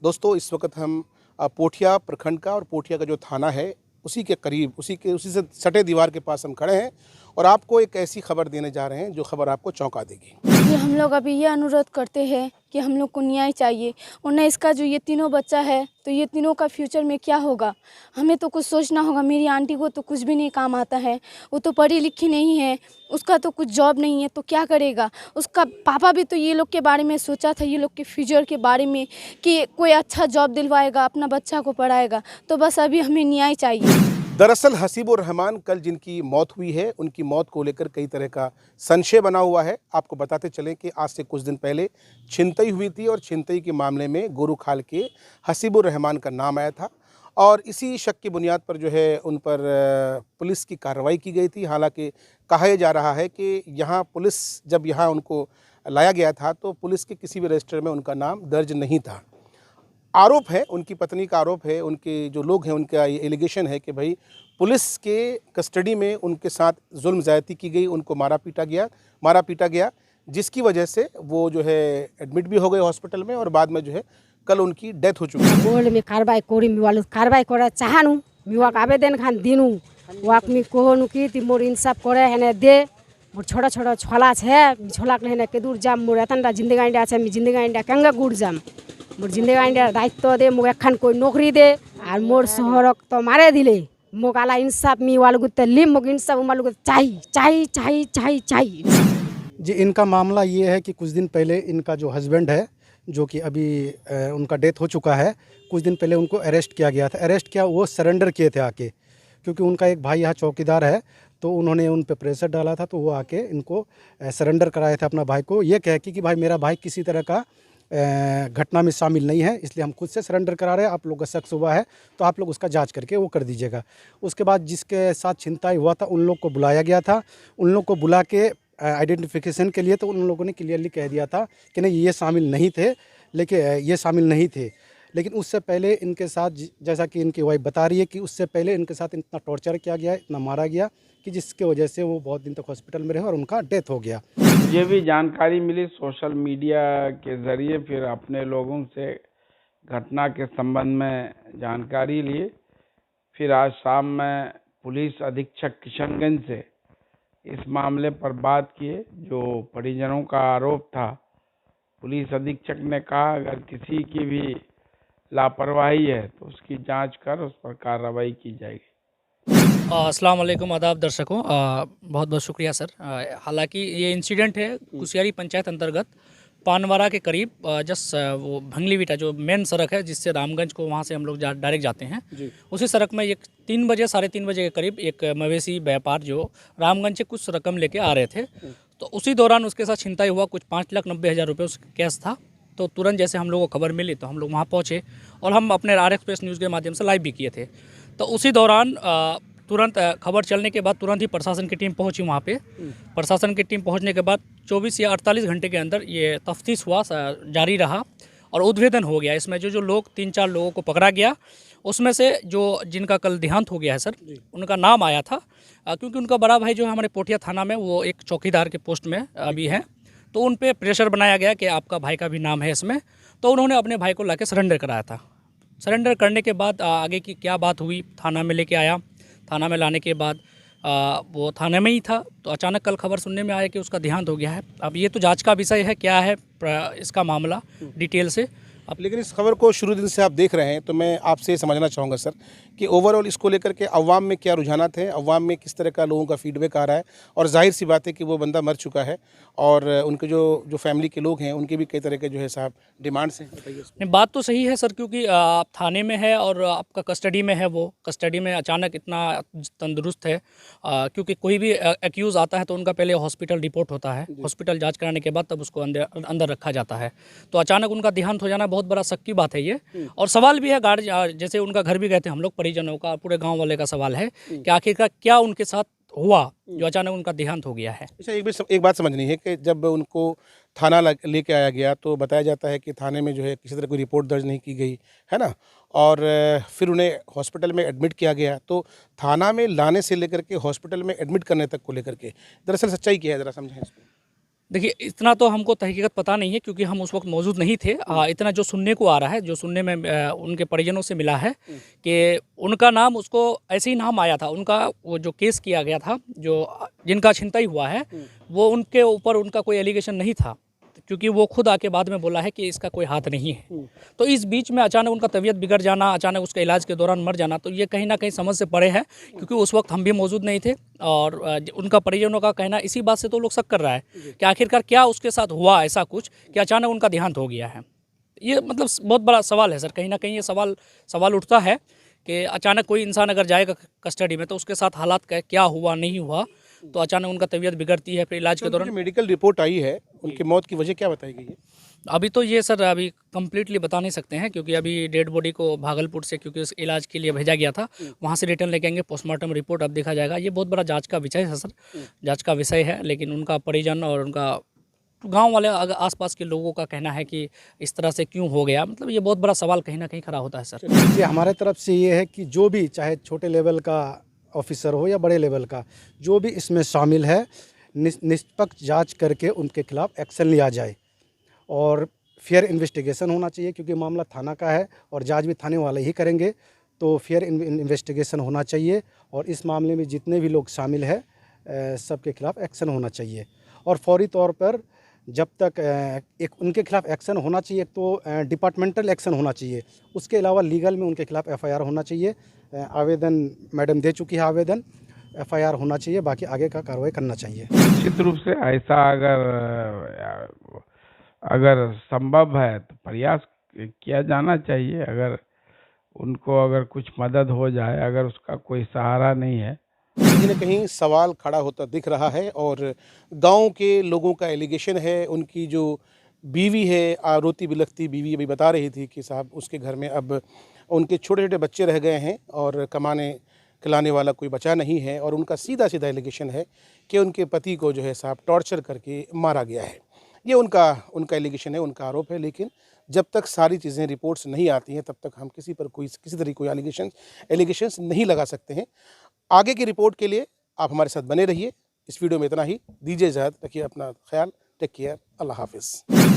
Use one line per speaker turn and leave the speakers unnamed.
दोस्तों इस वक्त हम पोठिया प्रखंड का और पोठिया का जो थाना है उसी के करीब उसी से सटे दीवार के पास हम खड़े हैं और आपको एक ऐसी खबर देने जा रहे हैं जो खबर आपको चौंका देगी।
ये हम लोग अभी ये अनुरोध करते हैं कि हम लोग को न्याय चाहिए। और न इसका जो ये तीनों बच्चा है तो ये तीनों का फ्यूचर में क्या होगा, हमें तो कुछ सोचना होगा। मेरी आंटी को तो कुछ भी नहीं काम आता है, वो तो पढ़ी लिखी नहीं है, उसका तो कुछ जॉब नहीं है, तो क्या करेगा। उसका पापा भी तो ये लोग के बारे में सोचा था, ये लोग के फ्यूचर के बारे में कि कोई अच्छा जॉब दिलवाएगा, अपना बच्चा को पढ़ाएगा। तो बस अभी हमें न्याय चाहिए।
दरअसल हसीबुर रहमान कल जिनकी मौत हुई है उनकी मौत को लेकर कई तरह का संशय बना हुआ है। आपको बताते चलें कि आज से कुछ दिन पहले छिनतई हुई थी और छिनतई के मामले में गोरूखाल के हसीबुर रहमान का नाम आया था और इसी शक की बुनियाद पर जो है उन पर पुलिस की कार्रवाई की गई थी। हालांकि कहा यह जा रहा है कि यहाँ पुलिस जब यहाँ उनको लाया गया था तो पुलिस के किसी भी रजिस्टर में उनका नाम दर्ज नहीं था। आरोप है, उनकी पत्नी का आरोप है, उनके जो लोग हैं उनका ये एलिगेशन है कि भाई पुलिस के कस्टडी में उनके साथ जुल्म ज़्यादती की गई, उनको मारा पीटा गया जिसकी वजह से वो जो है एडमिट भी हो गए हॉस्पिटल में और बाद में जो है कल उनकी डेथ हो चुकी है।
बोल में कार्रवाई करी मिवालु कार्रवाई करा चाहनु मिवाक आवेदन खान दिनु वाक मी कोहनु की ति मोर इंसाफ करे हने दे मोर छोटा छोटा छोला छे छोला के हने के दूर जाम मोर एतनटा जिंदगी इंडिया छे मी जिंदगी इंडिया केंगा गुड़ जाम मोर जिंदगी इंडिया दायित्व दे मोक एखान कोई नौकरी दे और मोर शहरक तो मारे दिले मोक आला इंसाफ मी वालु गुते लिम मोक इंसाफ मालु गुते चाहिए।
जी, इनका मामला ये है कि कुछ दिन पहले इनका जो हस्बैंड है जो कि अभी उनका डेथ हो चुका है, कुछ दिन पहले उनको अरेस्ट किया गया था। अरेस्ट किया वो सरेंडर किए थे आके, क्योंकि उनका एक भाई यहाँ चौकीदार है तो उन्होंने उन पे प्रेशर डाला था तो वो आके इनको सरेंडर कराए थे अपना भाई को, ये कह के कि भाई मेरा भाई किसी तरह का घटना में शामिल नहीं है, इसलिए हम खुद से सरेंडर करा रहे हैं। आप लोग का शक हुआ है तो आप लोग उसका जांच करके वो कर दीजिएगा। उसके बाद जिसके साथ छिनताई हुआ था उन लोग को बुलाया गया था, उन लोग को बुला के आइडेंटिफिकेशन के लिए तो उन लोगों ने क्लियरली कह दिया था कि नहीं ये शामिल नहीं थे। लेकिन उससे पहले इनके साथ जैसा कि इनकी वाइफ बता रही है कि उससे पहले इनके साथ इतना टॉर्चर किया गया, इतना मारा गया कि जिसके वजह से वो बहुत दिन तक हॉस्पिटल में रहे और उनका डेथ हो गया।
मुझे भी जानकारी मिली सोशल मीडिया के ज़रिए, फिर अपने लोगों से घटना के संबंध में जानकारी लिए। फिर आज शाम में पुलिस अधीक्षक किशनगंज से इस मामले पर बात किए। जो परिजनों का आरोप था, पुलिस अधीक्षक ने कहा अगर किसी की भी लापरवाही है तो उसकी जांच कर उस पर कार्रवाई की जाएगी।
अस्सलाम वालेकुम, आदाब दर्शकों, बहुत बहुत शुक्रिया सर। हालांकि ये इंसिडेंट है कुसियारी पंचायत अंतर्गत पानवारा के करीब, वो भंगलीविटा जो मेन सड़क है जिससे रामगंज को वहाँ से हम लोग डायरेक्ट जाते हैं, उसी सड़क में एक 3 बजे 3:30 बजे के करीब एक मवेशी व्यापार जो रामगंज से कुछ रकम लेके आ रहे थे तो उसी दौरान उसके साथ छिनताई हुआ। कुछ 5,90,000 रुपये उसका कैश था। तो तुरंत जैसे हम लोगों को खबर मिली तो हम लोग वहाँ पहुँचे और हम अपने आर एक्सप्रेस न्यूज़ के माध्यम से लाइव भी किए थे। तो उसी दौरान तुरंत खबर चलने के बाद तुरंत ही प्रशासन की टीम पहुंची वहाँ पे। प्रशासन की टीम पहुंचने के बाद 24 या 48 घंटे के अंदर ये तफ्तीश हुआ, जारी रहा और उद्भेदन हो गया। इसमें जो लोग 3-4 लोगों को पकड़ा गया, उसमें से जिनका कल देहांत हो गया है सर, उनका नाम आया था क्योंकि उनका बड़ा भाई जो है हमारे पोठिया थाना में वो एक चौकीदार के पोस्ट में अभी है, तो उन पर प्रेशर बनाया गया कि आपका भाई का भी नाम है इसमें। तो उन्होंने अपने भाई को ला के सरेंडर कराया था। सरेंडर करने के बाद आगे की क्या बात हुई, थाना में लेके आया। थाना में लाने के बाद वो थाने में ही था तो अचानक कल खबर सुनने में आया कि उसका देहांत हो गया है। अब ये तो जांच का विषय है, क्या है इसका मामला डिटेल से।
अब लेकिन इस खबर को शुरू दिन से आप देख रहे हैं तो मैं आपसे समझना चाहूँगा सर कि ओवरऑल इसको लेकर के अवाम में क्या रुझानात हैं, अवाम में किस तरह का लोगों का फीडबैक आ रहा है। और जाहिर सी बात है कि वो बंदा मर चुका है और उनके जो फैमिली के लोग हैं उनके भी कई तरह के जो है साहब डिमांड्स हैं।
नहीं, बात तो सही है सर, क्योंकि आप थाने में है और आपका कस्टडी में है, वो कस्टडी में अचानक इतना तंदुरुस्त है क्योंकि कोई भी एक्यूज़ आता है तो उनका पहले हॉस्पिटल रिपोर्ट होता है, हॉस्पिटल जांच कराने के बाद तब उसको अंदर रखा जाता है। तो अचानक उनका देहांत हो जाना बहुत बड़ा शक की बात है ये। और सवाल भी है जैसे उनका घर भी गए थे हम लोग, परिजनों का, पूरे गाँव वाले का सवाल है कि आखिरकार क्या उनके साथ हुआ जो अचानक उनका देहांत हो गया है।
अच्छा, एक बात समझनी है कि जब उनको थाना लेके आया गया तो बताया जाता है कि थाने में जो है किसी तरह कोई रिपोर्ट दर्ज नहीं की गई है ना, और फिर उन्हें हॉस्पिटल में एडमिट किया गया। तो थाना में लाने से लेकर के हॉस्पिटल में एडमिट करने तक को लेकर के दरअसल सच्चाई क्या है, ज़रा समझें इसको।
देखिए इतना तो हमको तहकीकत पता नहीं है क्योंकि हम उस वक्त मौजूद नहीं थे। इतना जो सुनने को आ रहा है, जो सुनने में उनके परिजनों से मिला है कि उनका नाम, उसको ऐसे ही नाम आया था उनका, वो जो केस किया गया था, जो जिनका छिनतई हुआ है, वो उनके ऊपर उनका कोई एलिगेशन नहीं था, क्योंकि वो खुद आके बाद में बोला है कि इसका कोई हाथ नहीं है। तो इस बीच में अचानक उनका तबीयत बिगड़ जाना, अचानक उसके इलाज के दौरान मर जाना, तो ये कहीं ना कहीं समझ से परे है, क्योंकि उस वक्त हम भी मौजूद नहीं थे। और उनका परिजनों का कहना, इसी बात से तो लोग शक कर रहा है कि आखिरकार क्या उसके साथ हुआ ऐसा कुछ कि अचानक उनका देहांत हो गया है। ये मतलब बहुत बड़ा सवाल है सर, कहीं ना कहीं ये सवाल उठता है कि अचानक कोई इंसान अगर जाएगा कस्टडी में तो उसके साथ हालात क्या हुआ नहीं हुआ, तो अचानक उनका तबीयत बिगड़ती है, फिर इलाज के दौरान
मेडिकल रिपोर्ट आई है, उनकी मौत की वजह क्या बताई गई है?
अभी तो ये सर अभी कंप्लीटली बता नहीं सकते हैं, क्योंकि अभी डेड बॉडी को भागलपुर से, क्योंकि उस इलाज के लिए भेजा गया था, वहाँ से रिटर्न लेके आएंगे, पोस्टमार्टम रिपोर्ट अब देखा जाएगा। ये बहुत बड़ा जांच का विषय है सर, जांच का विषय है, लेकिन उनका परिजन और उनका गांव वाले आसपास के लोगों का कहना है कि इस तरह से क्यों हो गया, मतलब ये बहुत बड़ा सवाल कहीं ना कहीं खड़ा होता है सर।
ये हमारे तरफ से ये है कि जो भी, चाहे छोटे लेवल का ऑफिसर हो या बड़े लेवल का, जो भी इसमें शामिल है, निष्पक्ष जांच करके उनके खिलाफ एक्शन लिया जाए और फेयर इन्वेस्टिगेशन होना चाहिए, क्योंकि मामला थाना का है और जांच भी थाने वाले ही करेंगे। तो फेयर इन्वेस्टिगेशन होना चाहिए और इस मामले में जितने भी लोग शामिल हैं सबके खिलाफ एक्शन होना चाहिए। और फौरी तौर पर जब तक एक उनके खिलाफ एक्शन होना चाहिए, तो डिपार्टमेंटल एक्शन होना चाहिए, उसके अलावा लीगल में उनके खिलाफ एफआईआर होना चाहिए। आवेदन मैडम दे चुकी है, आवेदन एफआईआर होना चाहिए, बाकी आगे का कार्रवाई करना चाहिए।
निश्चित रूप से ऐसा अगर संभव है तो प्रयास किया जाना चाहिए। अगर उनको अगर कुछ मदद हो जाए, अगर उसका कोई सहारा नहीं है,
कहीं न कहीं सवाल खड़ा होता दिख रहा है। और गांव के लोगों का एलिगेशन है, उनकी जो बीवी है, रोती बिलखती बीवी अभी बता रही थी कि साहब उसके घर में अब उनके छोटे-छोटे बच्चे रह गए हैं और कमाने खिलाने वाला कोई बचा नहीं है। और उनका सीधा-सीधा एलिगेशन है कि उनके पति को जो है साहब टॉर्चर करके मारा गया है। ये उनका एलिगेशन है, उनका आरोप है। लेकिन जब तक सारी चीज़ें रिपोर्ट्स नहीं आती हैं, तब तक हम किसी पर किसी तरह कोई एलिगेशंस नहीं लगा सकते हैं। आगे की रिपोर्ट के लिए आप हमारे साथ बने रहिए। इस वीडियो में इतना ही। दीजिए इजाज़त, रखिए अपना ख्याल। Take care. अल्लाह हाफ़िज़।